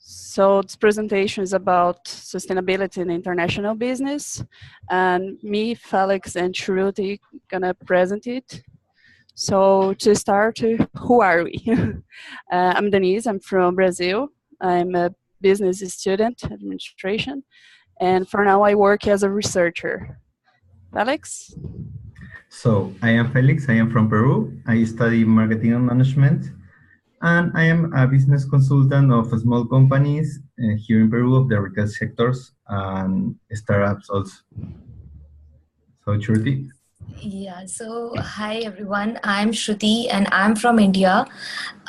So this presentation is about sustainability in international business, and me, Felix, and Shruti gonna present it. So to start, who are we? I'm Denise. I'm from Brazil. I'm a business student, administration, and for now I work as a researcher. Felix? So I am Felix. I am from Peru. I study marketing and management. And I am a business consultant of small companies here in Peru of the retail sectors and startups also. So Shruti? Yeah, so hi everyone, I'm Shruti and I'm from India.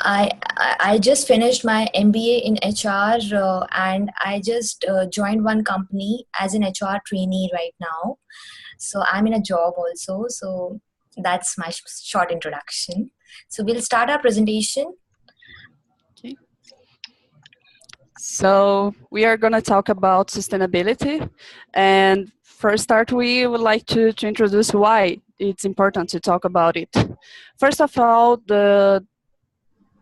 I just finished my MBA in HR and I just joined one company as an HR trainee right now. So I'm in a job also. So that's my short introduction. So we'll start our presentation. Okay. So we are going to talk about sustainability, and for a start we would like to introduce why it's important to talk about it. First of all, the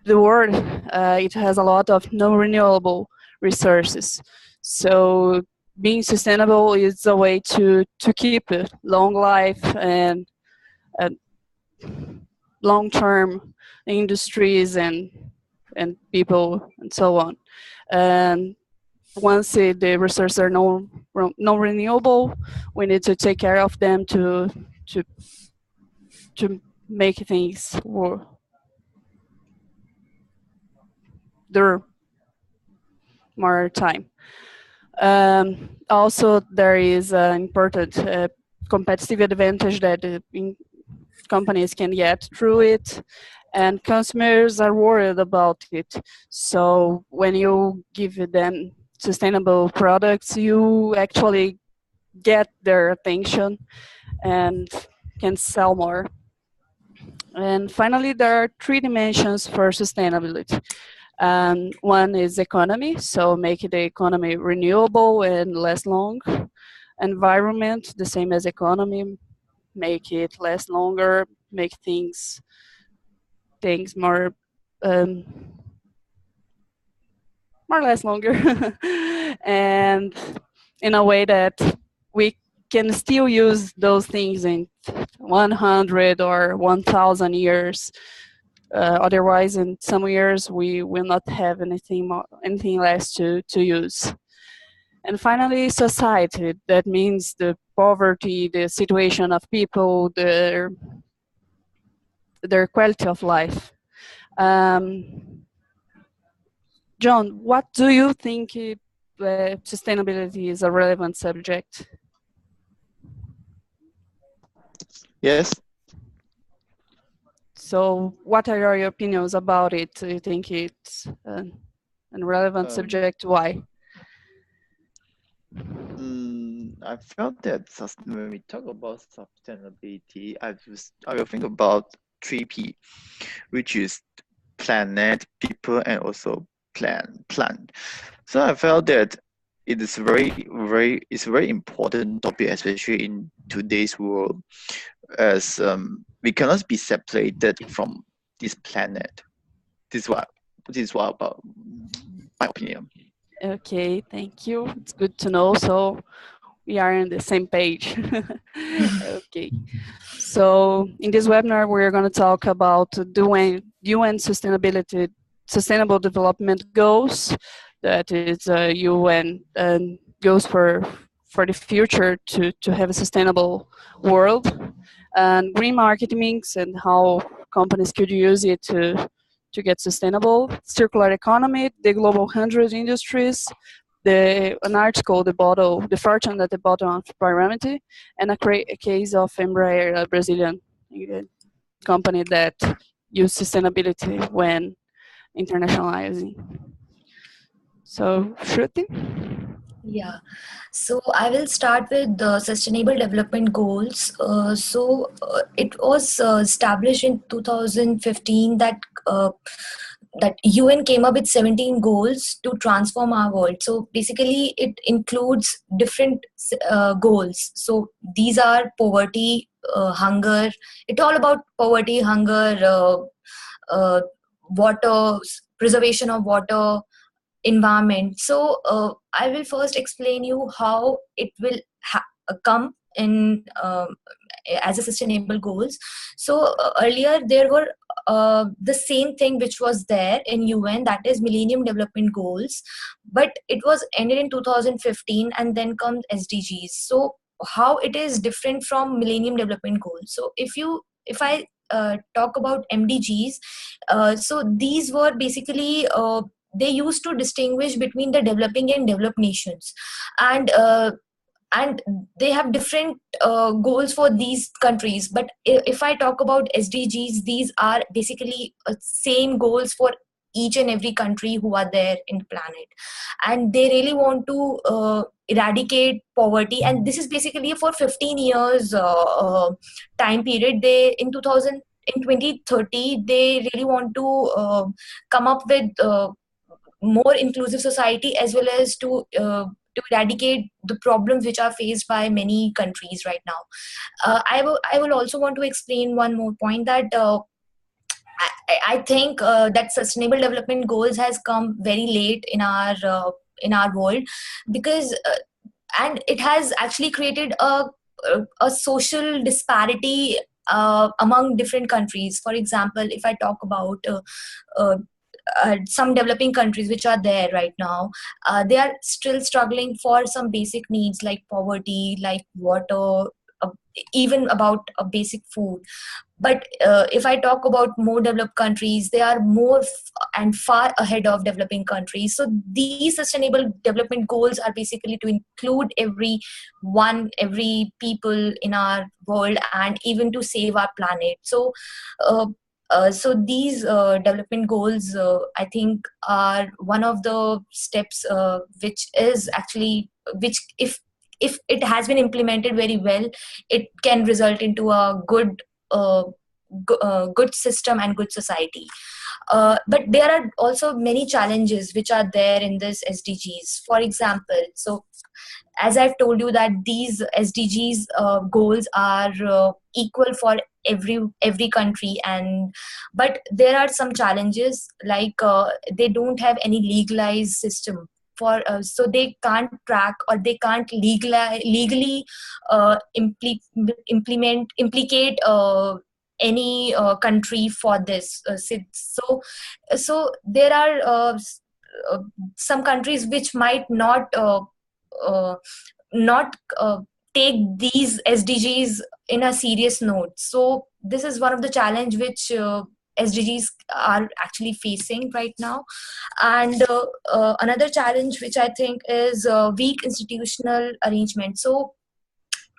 world it has a lot of non-renewable resources, so being sustainable is a way to keep a long life and long-term industries and people and so on. And once the resources are non-renewable, we need to take care of them to make things there more time. Also, there is an important competitive advantage that companies can get through it, and consumers are worried about it. So when you give them sustainable products, you actually get their attention and can sell more. And finally, there are three dimensions for sustainability. One is economy, so make the economy renewable and last long. Environment, the same as economy, make it last longer, make things more or less longer, and in a way that we can still use those things in 100 or 1,000 years. Otherwise, in some years, we will not have anything less to use. And finally, society. That means the poverty, the situation of people, their quality of life. John, what do you think sustainability is a relevant subject? Yes. So what are your opinions about it? Do you think it's a relevant subject? Why? I felt that when we talk about sustainability, I will think about 3P, which is planet, people, and also plant. So I felt that it is it's a very important topic, especially in today's world, as we cannot be separated from this planet. This is what about my opinion. Okay, thank you. It's good to know. So we are on the same page. Okay. So in this webinar, we're going to talk about the UN Sustainable Development Goals. That is UN goals for the future to have a sustainable world, and green marketing and how companies could use it to get sustainable, circular economy, the global 100 industries, an article, the fortune at the bottom of pyramid, and a case of Embraer, a Brazilian company that used sustainability when internationalizing. So, Shruti? Yeah, so I will start with the Sustainable Development Goals. It was established in 2015 that UN came up with 17 goals to transform our world. So basically, it includes different goals. So these are poverty, hunger. It's all about poverty, hunger, water, preservation of water, environment. So I will first explain you how it will come in as a sustainable goals. So earlier there were the same thing which was there in UN, that is Millennium Development Goals, but it was ended in 2015, and then comes SDGs. So how it is different from Millennium Development Goals? So if I talk about MDGs, so these were basically they used to distinguish between the developing and developed nations, and and they have different goals for these countries. But if I talk about SDGs, these are basically same goals for each and every country who are there in the planet, and they really want to eradicate poverty. And this is basically for 15 years time period. They in 2030 they really want to come up with more inclusive society, as well as to eradicate the problems which are faced by many countries right now. I will also want to explain one more point, that I think that sustainable development goals has come very late in our world, because and it has actually created a social disparity among different countries. For example, if I talk about uh, some developing countries which are there right now, they are still struggling for some basic needs like poverty, like water, uh, even about a basic food. But if I talk about more developed countries, they are more and far ahead of developing countries. So these sustainable development goals are basically to include every people in our world, and even to save our planet. So uh, so these development goals, I think, are one of the steps which is actually, which if it has been implemented very well, it can result into a good system and good society. But there are also many challenges which are there in this SDGs. For example, so as I've told you that these SDGs goals are equal for every country, and but there are some challenges, like they don't have any legalized system for so they can't track, or they can't legally implicate any country for this. So there are uh, some countries which might uh, not take these SDGs in a serious note. So this is one of the challenge which SDGs are actually facing right now. And another challenge which I think is weak institutional arrangement. So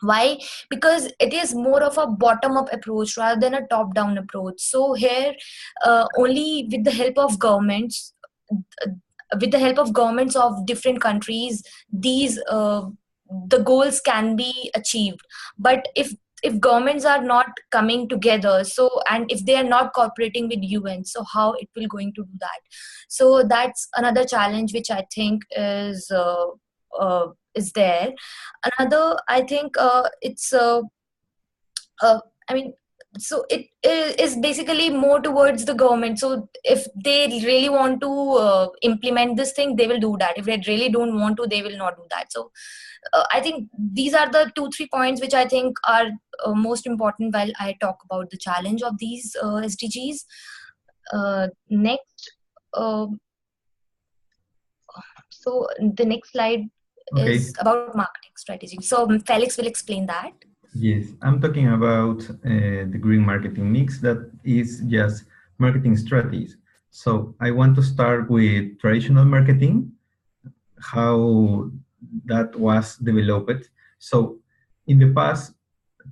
why? Because it is more of a bottom up approach rather than a top down approach. So here only with the help of governments, of different countries, these the goals can be achieved. But if governments are not coming together, so, and if they are not cooperating with UN, so how it will going to do that? So that's another challenge which I think is there. Another, I think, it's I mean, so it is basically more towards the government. So if they really want to implement this thing, they will do that. If they really don't want to, they will not do that. So I think these are the 2-3 points which I think are most important while I talk about the challenge of these SDGs. Next, so the next slide Okay. is about marketing strategy. So Felix will explain that. Yes, I'm talking about the green marketing mix, that is just marketing strategies. So I want to start with traditional marketing, how that was developed. So in the past,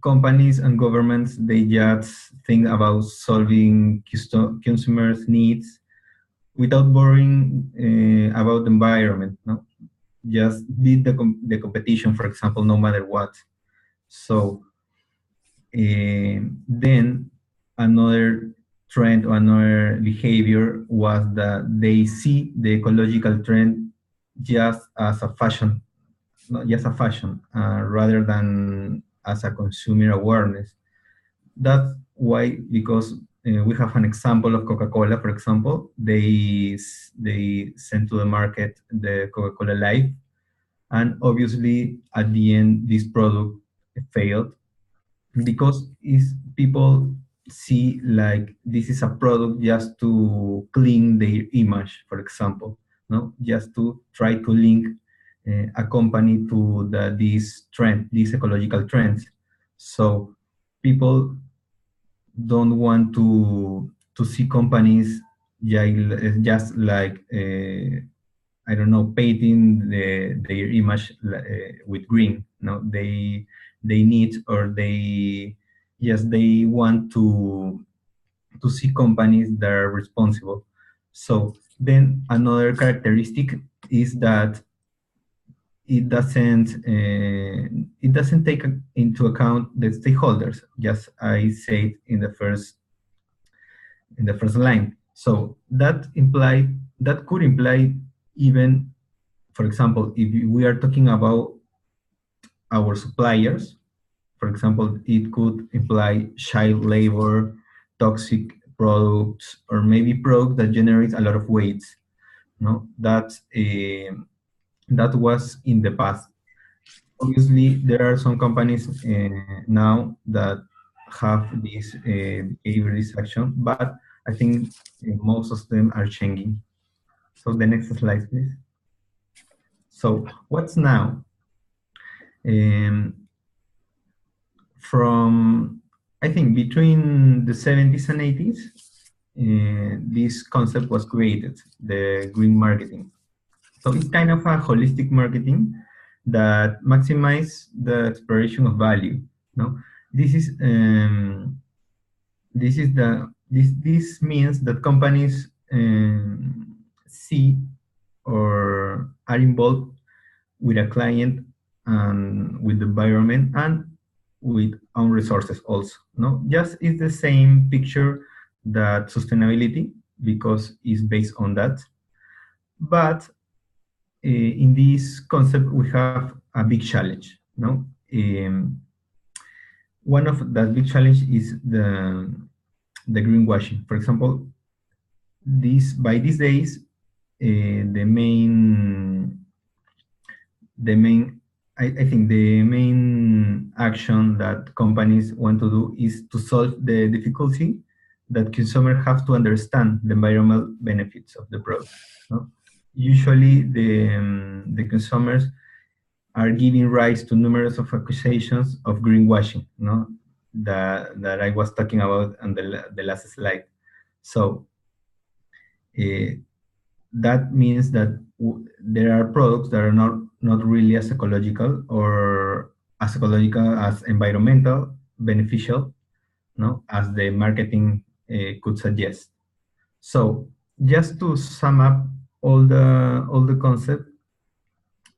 companies and governments, they just think about solving consumers' needs without worrying about the environment. No? Just did the competition, for example, no matter what. So then another trend or another behavior was that they see the ecological trend just as a fashion, not just a fashion, rather than as a consumer awareness. That's why, because we have an example of Coca-Cola, for example. They sent to the market the Coca-Cola Life, and obviously at the end this product failed because is people see like this is a product just to clean their image, for example, no, just to try to link a company to this trend, these ecological trends. So people don't want to see companies just like I don't know, painting their image with green. No, they need, or they, yes, they want to see companies that are responsible. So then another characteristic is that it doesn't take into account the stakeholders. Just I said in the first line. So that could imply even, for example, if we are talking about our suppliers, for example, it could imply child labor, toxic products, or maybe products that generate a lot of waste. No, that was in the past. Obviously, there are some companies now that have this behavior, this action, but I think most of them are changing. So the next slide, please. So what's now? From, I think, between the 70s and 80s, this concept was created, the green marketing. So it's kind of a holistic marketing that maximize the exploration of value. No, this is this means that companies see or are involved with a client and with the environment and with own resources also. No, just it's the same picture that sustainability, because it's based on that. But in this concept, we have a big challenge. No, one of that big challenge is the greenwashing. For example, by these days, I think the main action that companies want to do is to solve the difficulty that consumers have to understand the environmental benefits of the product. No? Usually, the consumers are giving rise to numerous of accusations of greenwashing, no? That I was talking about on the last slide. So that means that there are products that are not really as ecological or as ecological as environmental beneficial, no, as the marketing could suggest. So just to sum up all the concept,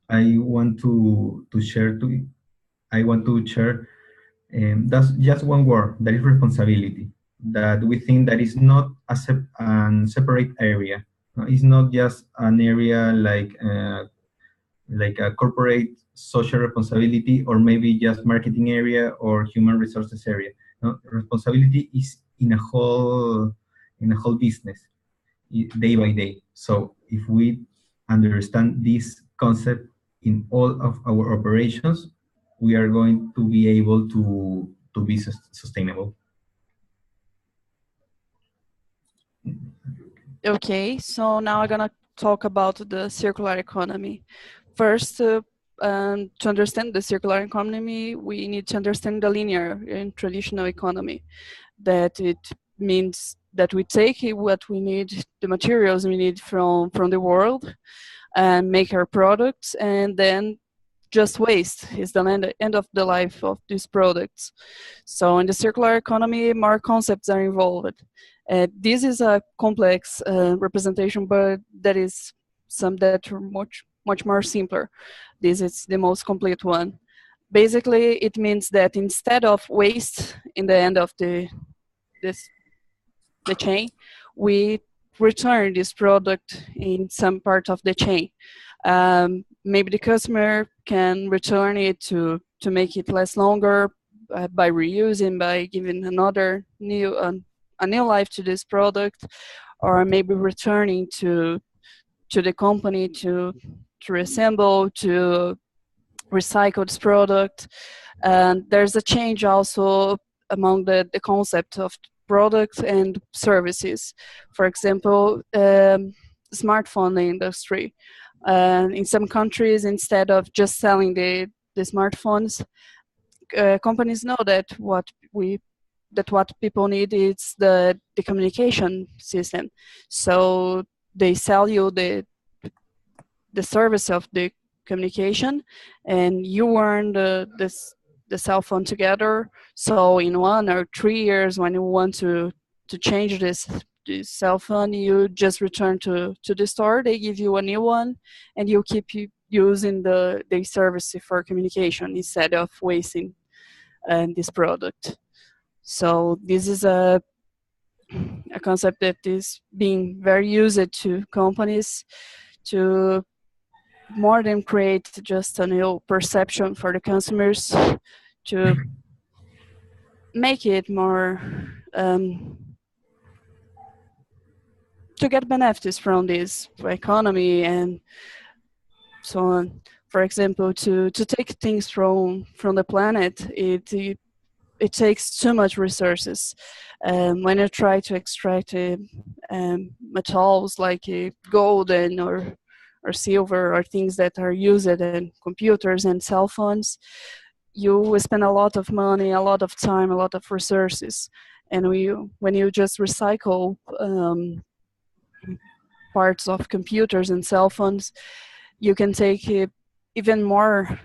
I want to share that's just one word, that is responsibility. That we think that is not a separate area. No, it's not just an area like a corporate social responsibility, or maybe just marketing area or human resources area. No, responsibility is in a whole business, day by day. So if we understand this concept in all of our operations, we are going to be able to be sustainable. Okay, so now I'm gonna talk about the circular economy. First, to understand the circular economy, we need to understand the linear and traditional economy. That it means that we take what we need, the materials we need from the world, and make our products, and then just waste is the end of the life of these products. So in the circular economy, more concepts are involved. This is a complex representation, but there is some that are much more simpler. This is the most complete one. Basically, it means that instead of waste in the end of the chain, we return this product in some part of the chain. Maybe the customer can return it to make it last longer by reusing, by giving another new a new life to this product, or maybe returning to the company to reassemble, to recycle this product. And there's a change also among the concept of products and services. For example, smartphone industry. In some countries, instead of just selling the smartphones, companies know that what people need is the communication system. So they sell you the service of the communication, and you earn the cell phone together. So in 1 or 3 years, when you want to change this cell phone, you just return to the store. They give you a new one, and you keep using the service for communication instead of wasting this product. So this is a concept that is being very used to companies to more than create just a new perception for the consumers, to make it more to get benefits from this economy and so on. For example, to take things from the planet, it takes too much resources. When you try to extract metals like gold or silver, or things that are used in computers and cell phones, you will spend a lot of money, a lot of time, a lot of resources. And when you just recycle parts of computers and cell phones, you can take even more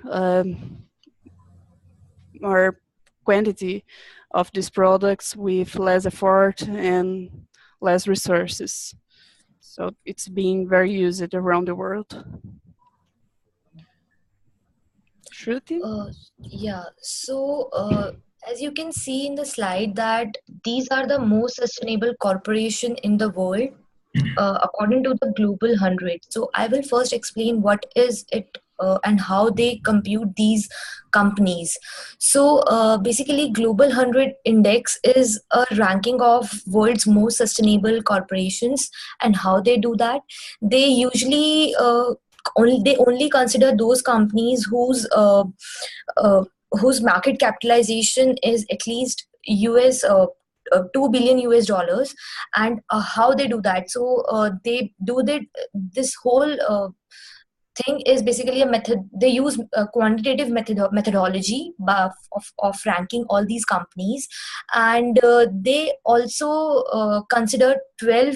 quantity of these products with less effort and less resources. So it's being very used around the world. Shruti? Yeah, so as you can see in the slide that these are the most sustainable corporation in the world according to the Global 100. So I will first explain what is it and how they compute these companies. So basically Global 100 Index is a ranking of world's most sustainable corporations. And how they do that? They usually only consider those companies whose market capitalization is at least US 2 billion US dollars. And how they do that? So they do this whole thing is basically a method. They use a quantitative methodology of ranking all these companies, and they also consider 12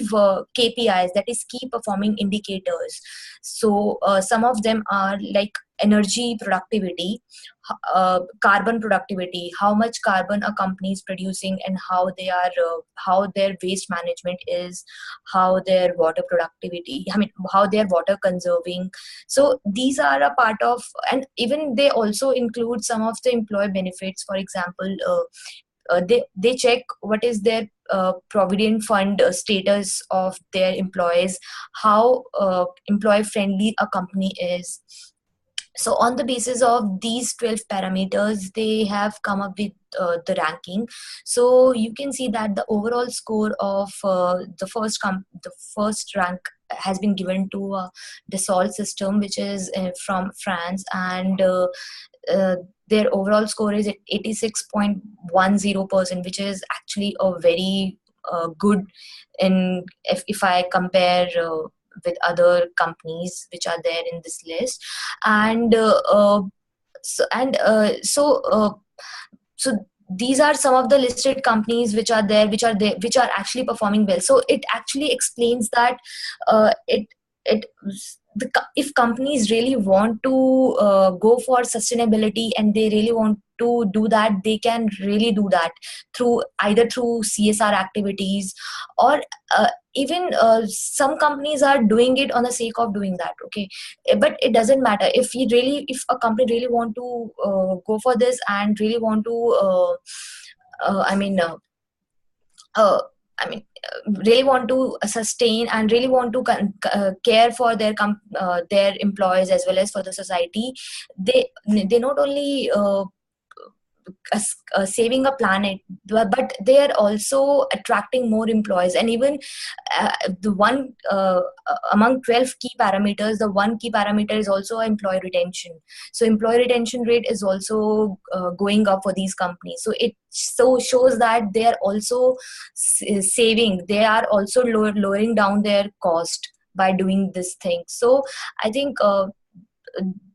KPIs, that is key performing indicators. So some of them are like energy productivity, carbon productivity, how much carbon a company is producing, and how they are how their waste management is, how their water productivity, how they are water conserving. So these are a part of, and even they also include some of the employee benefits. For example, they check what is their provident fund status of their employees, how employee friendly a company is. So on the basis of these 12 parameters, they have come up with the ranking. So you can see that the overall score of the first rank has been given to Dassault System, which is from France, and their overall score is at 86.10%, which is actually a very good, in if I compare with other companies which are there in this list. And so these are some of the listed companies which are there, which are actually performing well. So it actually explains that if companies really want to go for sustainability and they really want to do that, they can really do that either through CSR activities, or even some companies are doing it on the sake of doing that. Okay, but it doesn't matter if a company really want to go for this and really want to really want to sustain and really want to care for their employees as well as for the society. They not only saving a planet, but they are also attracting more employees. And even the one among 12 key parameters, the one key parameter is also employee retention. So employee retention rate is also going up for these companies. So it shows that they are also saving, they are also lowering down their cost by doing this thing. So I think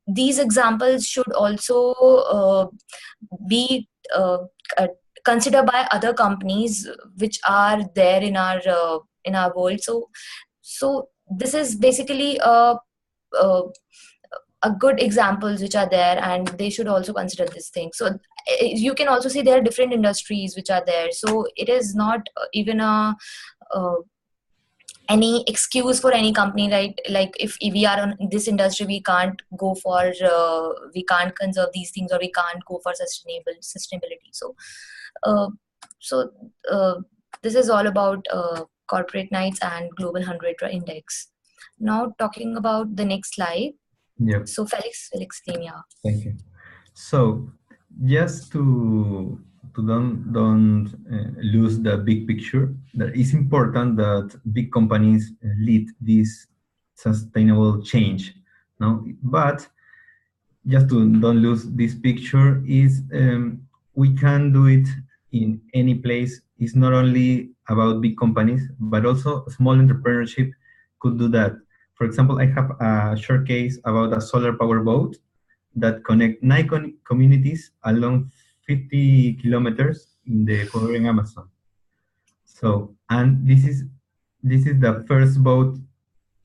these examples should also be considered by other companies which are there in our world. So this is basically a good examples which are there, and they should also consider this thing. So you can also see there are different industries which are there. So it is not even a any excuse for any company, right? Like if we are on this industry, we can't go for we can't conserve these things, or we can't go for sustainability. So this is all about corporate nights and global 100 index. Now talking about the next slide. Yep. So Felix will explain. Yeah. Thank you. So just to don't lose the big picture, that it's important that big companies lead this sustainable change. No, but just to don't lose this picture is we can do it in any place. It's not only about big companies, but also small entrepreneurship could do that. For example, I have a short case about a solar power boat that connect 9 communities along 50 kilometers in the Ecuadorian Amazon. So, and this is the first boat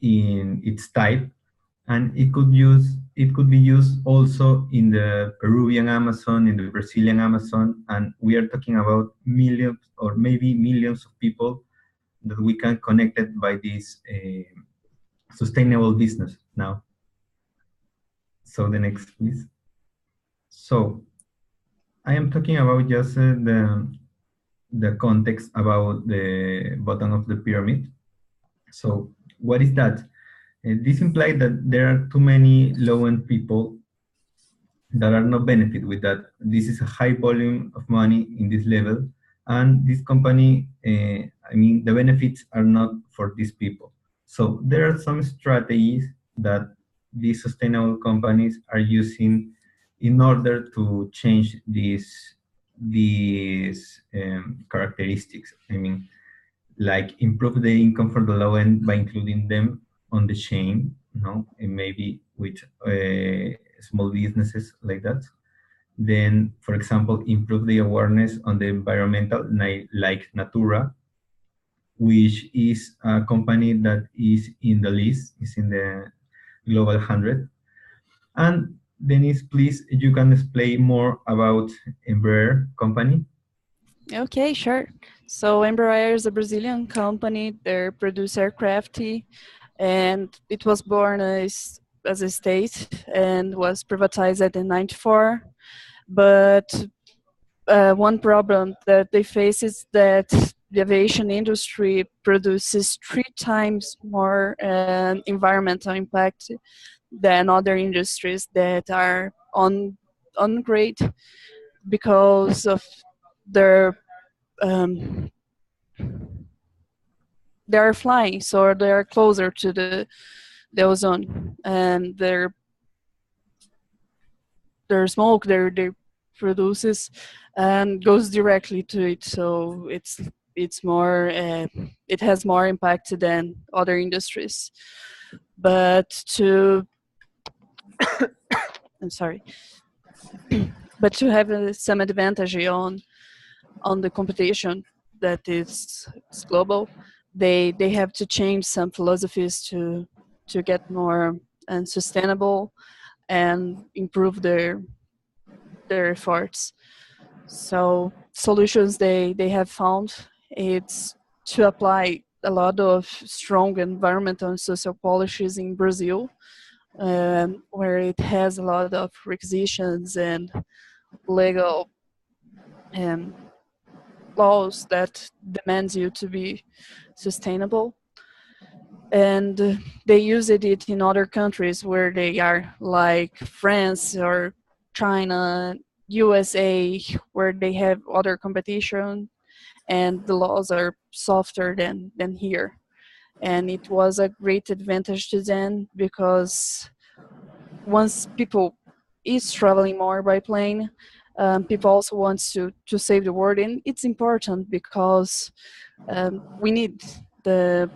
in its type, and it could be used also in the Peruvian Amazon, in the Brazilian Amazon, and we are talking about millions or maybe millions of people that we can connect it by this sustainable business now. So the next, please. So I am talking about just the context about the bottom of the pyramid. So what is that? This implies that there are too many low-end people that are not benefit with that. This is a high volume of money in this level, and this company, I mean, the benefits are not for these people. So there are some strategies that these sustainable companies are using in order to change these characteristics. I mean, like improve the income for the low end by including them on the chain, and maybe with small businesses like that. Then, for example, improve the awareness on the environmental, like Natura, which is a company that is in the list, is in the Global 100. And Denise, please, you can explain more about Embraer company. Okay, sure. So Embraer is a Brazilian company. They produce aircraft, and it was born as a state and was privatized in '94. But one problem that they face is that the aviation industry produces 3 times more environmental impact than other industries that are on grade because of their they are flying, so they are closer to the ozone, and their smoke they produces and goes directly to it. So it's more it has more impact than other industries. But to I'm sorry, but to have some advantage on the competition that is global, they have to change some philosophies to get more and sustainable and improve their efforts. So solutions they have found, it's to apply a lot of strong environmental and social policies in Brazil, where it has a lot of requisitions and legal laws that demands you to be sustainable. And they use it in other countries where they are, like France or China, USA, where they have other competition and the laws are softer than here. And it was a great advantage to them because once people is traveling more by plane, people also want to save the world, and it's important because we need the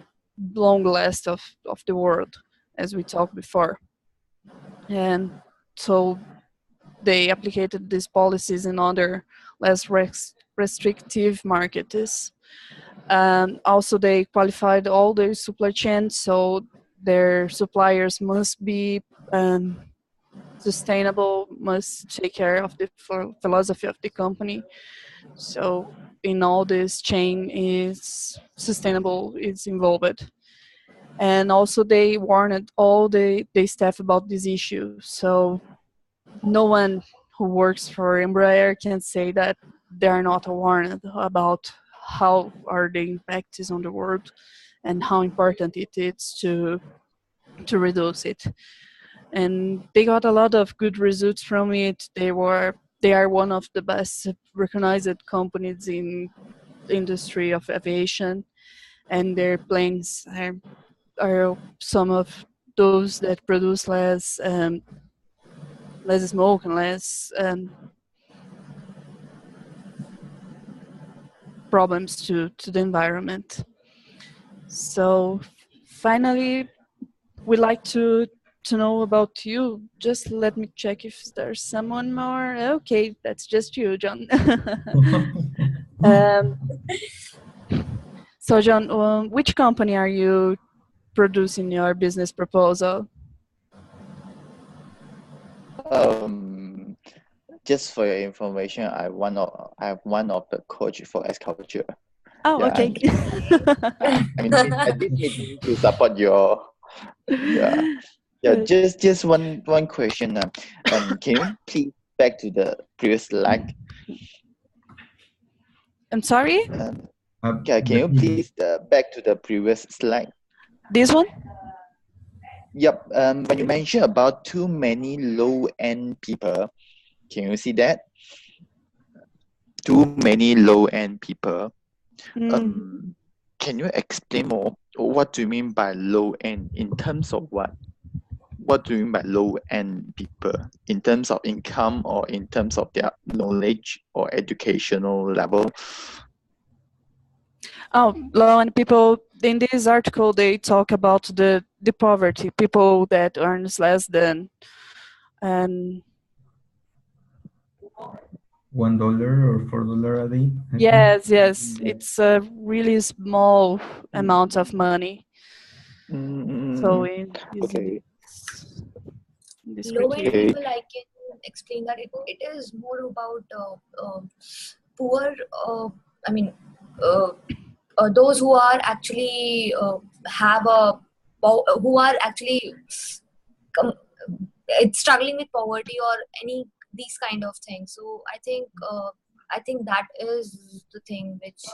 long last of the world, as we talked before. And so they applied these policies in other less restrictive markets. Also, they qualified all their supply chains, so their suppliers must be sustainable, must take care of the philosophy of the company. So in all this chain is sustainable, is involved. And also they warned all the staff about this issue. So no one who works for Embraer can say that they are not warned about how are the impacts on the world and how important it is to reduce it. And they got a lot of good results from it. They are one of the best recognized companies in the industry of aviation, and their planes are some of those that produce less smoke and less problems to the environment. So finally, we'd like to know about you. Just let me check if there's someone more. Okay, that's just you, John. So John, which company are you producing your business proposal? Just for your information, I have one of the coach for S culture. Oh, Yeah, okay. I mean, at this meeting to support your just one question. Can you please back to the previous slide? I'm sorry? Can you please back to the previous slide? This one? Yep. When you mentioned about too many low-end people, can you see that? Too many low-end people. Can you explain more? What do you mean by low-end in terms of what? What do you mean by low-end people? In terms of income or in terms of their knowledge or educational level? Oh, low-end people. In this article, they talk about the poverty, people that earns less than $1 or $4 a day. Yes, it's a really small amount of money. So in this low-end people, I can explain that it is more about poor. I mean, those who are actually who are actually struggling with poverty or any these kind of things. So I think that is the thing which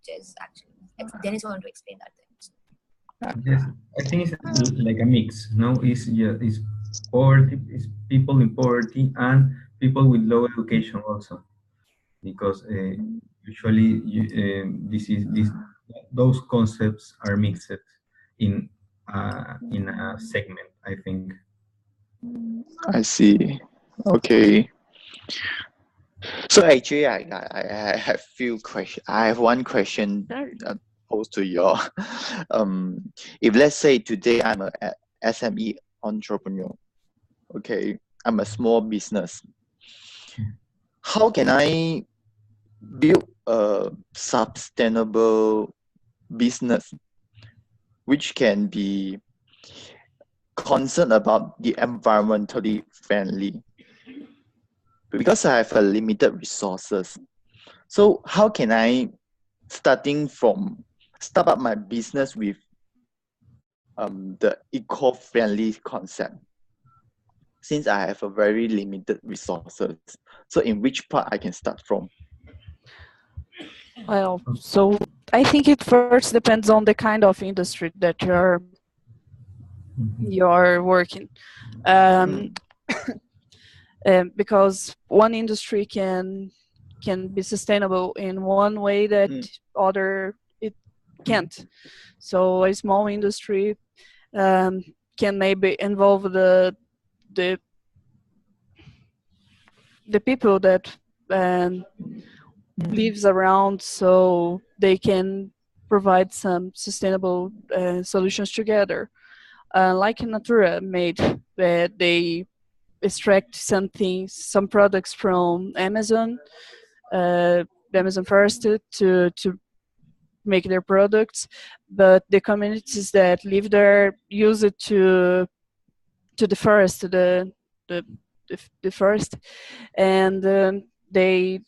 is actually Dennis want to explain that thing. Yes, I think it's like a mix. No, it's poverty, it's people in poverty and people with low education also, because usually those concepts are mixed in a segment, I think. I see. Okay. So actually, I have few questions. I have one question posed to you. If let's say today I'm a SME entrepreneur, okay, I'm a small business. How can I build a sustainable business which can be concerned about the environmentally friendly? Because I have a limited resources. So how can I start up my business with the eco-friendly concept, since I have a very limited resources? So in which part I can start from? Well, so I think it first depends on the kind of industry that you're working. because one industry can be sustainable in one way that other it can't. So a small industry can maybe involve the people that lives around, so they can provide some sustainable solutions together. Like Natura made, where they extract some products from Amazon, Amazon first to make their products, but the communities that live there use it to deforest the forest, and they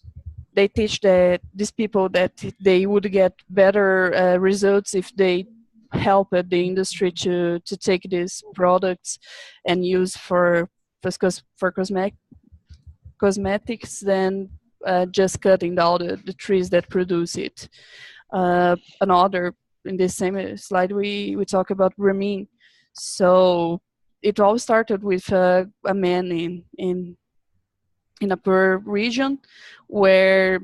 teach these people that they would get better results if they help the industry to take these products and use for cosmetics than just cutting down the trees that produce it. Another, in this same slide, we talk about Ramin. So it all started with a man in a poor region where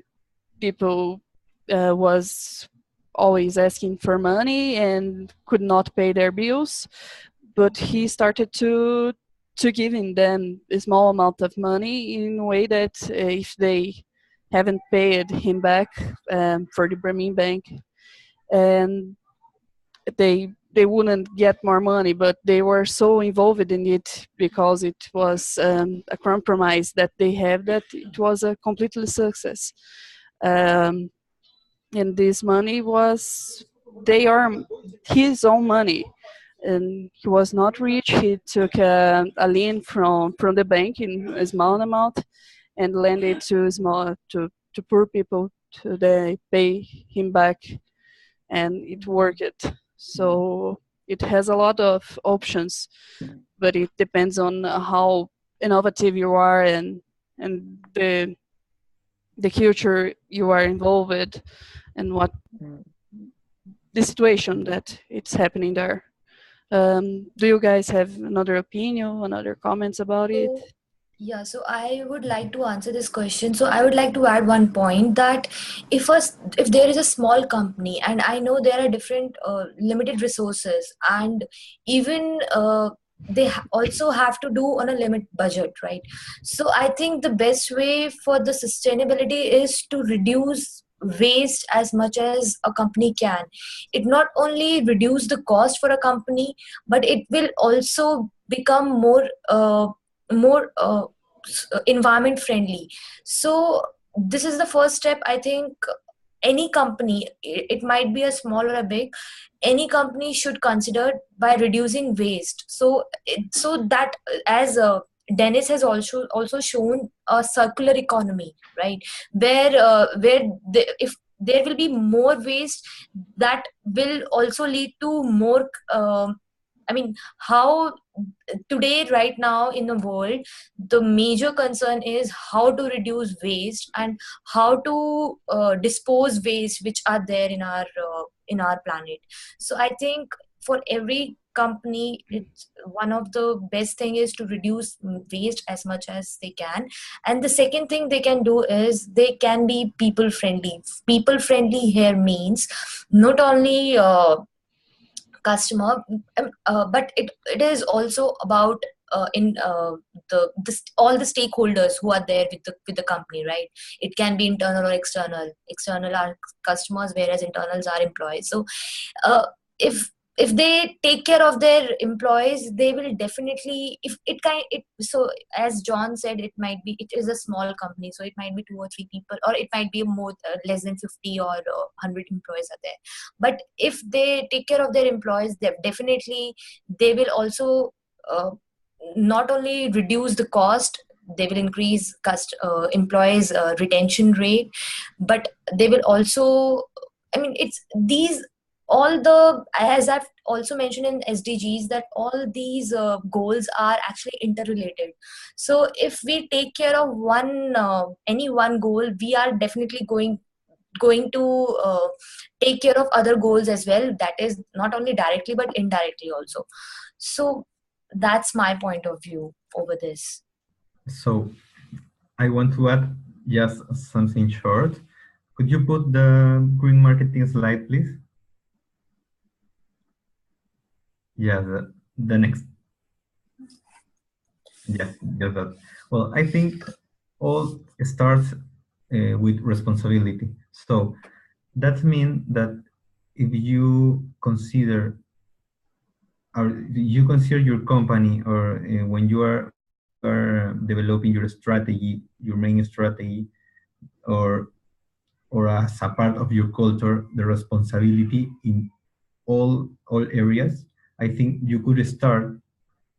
people was always asking for money and could not pay their bills, but he started to giving them a small amount of money in a way that if they haven't paid him back for the Bremen Bank, and they wouldn't get more money, but they were so involved in it because it was a compromise that they have, that it was a completely success. And this money was his own money, and he was not rich. He took a loan from the bank in a small amount and lent it to poor people to they pay him back, and it worked. So it has a lot of options, but it depends on how innovative you are and the culture you are involved and what the situation that it's happening there. Do you guys have another opinion, another comments about it? Yeah, so I would like to answer this question. So I would like to add one point, that if there is a small company, and I know there are different limited resources, and even they also have to do on a limit budget, right? So I think the best way for the sustainability is to reduce waste as much as a company can. It not only reduce the cost for a company, but it will also become more environment friendly. So this is the first step. I think any company, it might be a small or a big, any company should consider by reducing waste. So that, as Dennis has also shown, a circular economy, right? If there will be more waste, that will also lead to more how today, right now in the world, the major concern is how to reduce waste and how to dispose waste which are there in our planet. So I think for every company, it's one of the best thing is to reduce waste as much as they can. And the second thing they can do is they can be people friendly. People friendly here means not only customer, but it is also about all the stakeholders who are there with the company, right? It can be internal or external. External are customers, whereas internals are employees. So if they take care of their employees, they will definitely, so as John said, it is a small company, so it might be 2 or 3 people, or it might be more less than 50 or 100 employees are there. But if they take care of their employees, they will also not only reduce the cost, they will increase employees retention rate, but they will also, it's these all the, as I've also mentioned in SDGs, that all these goals are actually interrelated. So if we take care of any one goal, we are definitely going to take care of other goals as well, that is not only directly but indirectly also. So that's my point of view over this. So I want to add just something short. Could you put the green marketing slide, please? Yeah, the next. Yes, just that. Well, I think all starts with responsibility. So that means that if you consider your company, or when you are developing your strategy, your main strategy, or as a part of your culture, the responsibility in all areas, I think you could start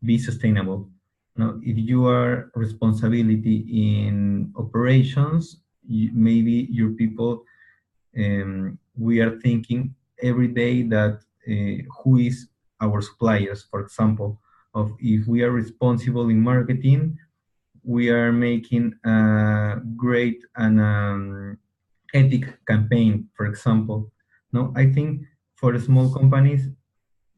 be sustainable. Now, if you are responsibility in operations, maybe your people, we are thinking every day that who is our suppliers, for example, of if we are responsible in marketing, we are making a great and ethic campaign, for example. No, I think for small companies,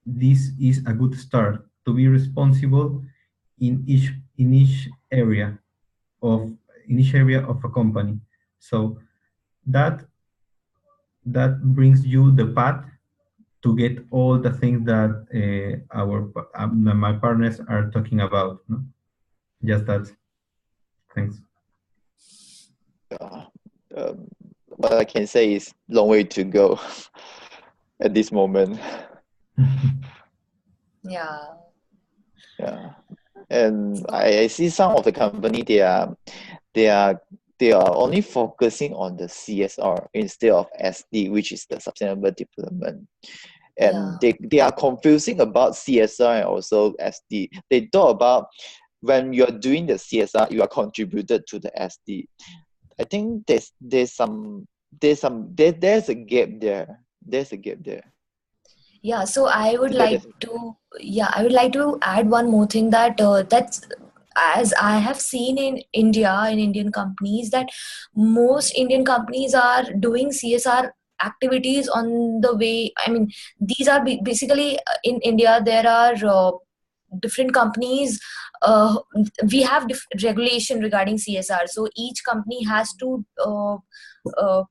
this is a good start to be responsible in each area of a company. So that brings you the path to get all the things that my partners are talking about. No? Just that. Thanks. What I can say is long way to go at this moment. Yeah. Yeah, and I see some of the company they are only focusing on the CSR instead of SD, which is the sustainable development. And Yeah. they are confusing about CSR and also SD. They thought about when you're doing the CSR, you are contributed to the SD. I think there's a gap there. There's a gap there. Yeah, so I would So like to, add one more thing that that's as I have seen in India, in Indian companies, that most Indian companies are doing CSR activities on the way. I mean, these are basically in India, there are different companies. We have regulation regarding CSR, so each company has to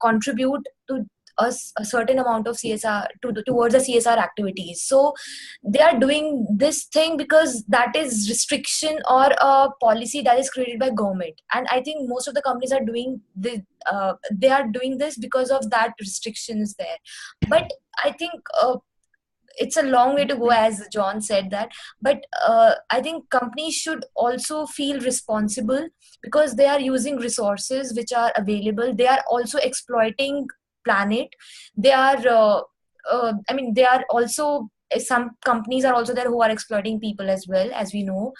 contribute to a certain amount of CSR towards the CSR activities. So they are doing this thing because that is restriction or a policy that is created by government. And I think most of the companies are doing they are doing this because of that restrictions there. But I think it's a long way to go, as John said that. But I think companies should also feel responsible because they are using resources which are available. They are also exploiting planet. They are I mean, they are also, some companies are also there who are exploiting people as well, as we know.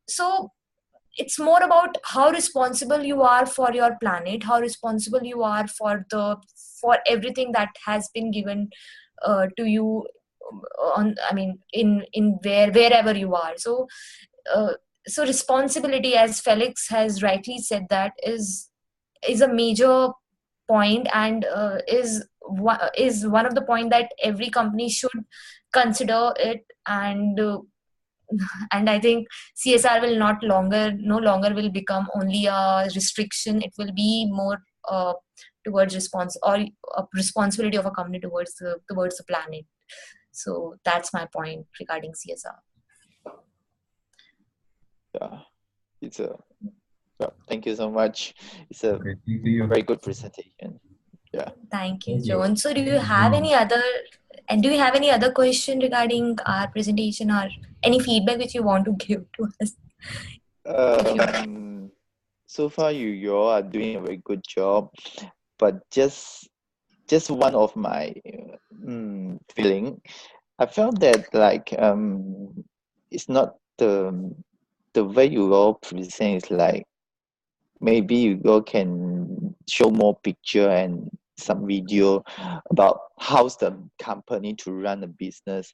So it's more about how responsible you are for your planet, how responsible you are for everything that has been given to you on, I mean, in wherever you are. So so responsibility, as Felix has rightly said, that is a major point, and is one of the point that every company should consider it. And I think CSR will no longer will become only a restriction. It will be more towards responsibility of a company towards the planet. So that's my point regarding CSR. Yeah, it's a thank you so much. It's a Okay, thank you. very good presentation. Yeah. Thank you, Thank you. John. So do you have any other question regarding our presentation, or any feedback which you want to give to us? So far you all are doing a very good job, but just one of my feeling, I felt that like it's not the way you all present is like, maybe you all can show more picture and some video about how's the company to run a business,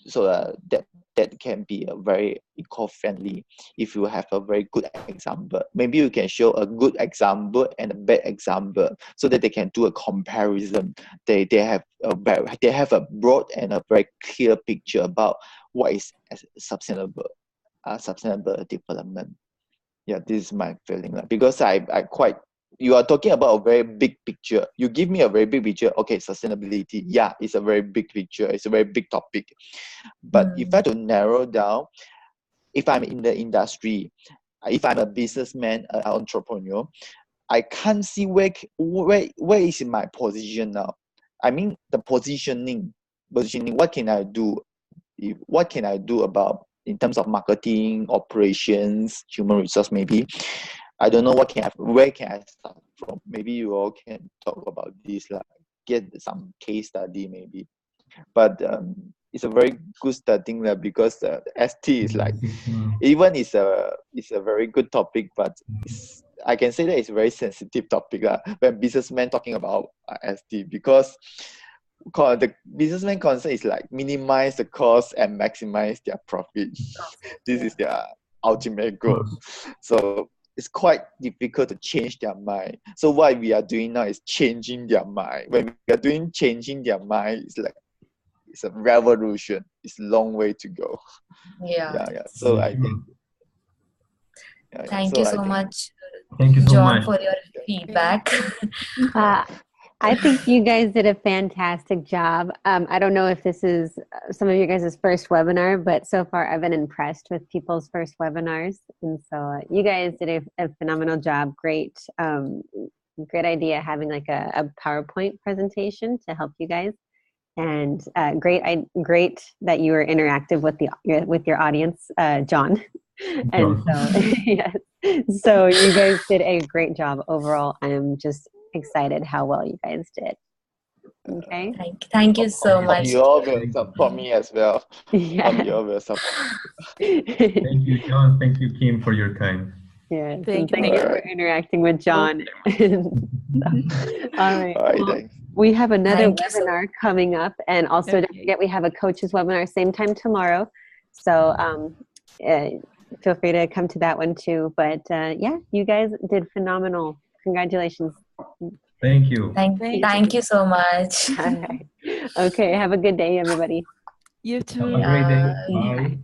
so that can be a very eco-friendly. If you have a very good example, maybe you can show a good example and a bad example, so that they can do a comparison. They have a broad and a very clear picture about what is sustainable development. Yeah, this is my feeling because I quite. You are talking about a very big picture. You give me a very big picture. Okay, sustainability. Yeah, it's a very big picture. It's a very big topic. But if I to narrow down, if I'm in the industry, if I'm a businessman, an entrepreneur, I can't see where is my position now. I mean the positioning. What can I do? What can I do about in terms of marketing, operations, human resource maybe? I don't know where can I start from. Maybe you all can talk about this, like get some case study maybe. But it's a very good starting because ST is like even it's a very good topic, but I can say that it's a very sensitive topic when businessmen talking about ST because the businessman concept is like minimize the cost and maximize their profit. This is their ultimate goal. So it's quite difficult to change their mind. So what we are doing now is changing their mind. When we are doing changing their mind, it's like it's a revolution. It's a long way to go. Yeah. So I think. Thank you so much, Thank you so John, much for your feedback. I think you guys did a fantastic job. I don't know if this is some of you guys' first webinar, but so far I've been impressed with people's first webinars. And so you guys did a phenomenal job. Great, great idea having like a PowerPoint presentation to help you guys. And great that you were interactive with your audience, John. And so, yes. So you guys did a great job overall. I am just excited how well you guys did. Okay. Thank you so much. You all will support me as well. Yeah. You all will support. Thank you, John. Thank you, Kim, for your time. Yeah. Thank Thank you for interacting with John. All right. Well, we have another webinar coming up, and also don't forget we have a coaches webinar same time tomorrow. So feel free to come to that one too. But yeah, you guys did phenomenal. Congratulations. Thank you. Thank you so much. All right. Okay. Have a good day, everybody. You too. Have a great day. Bye.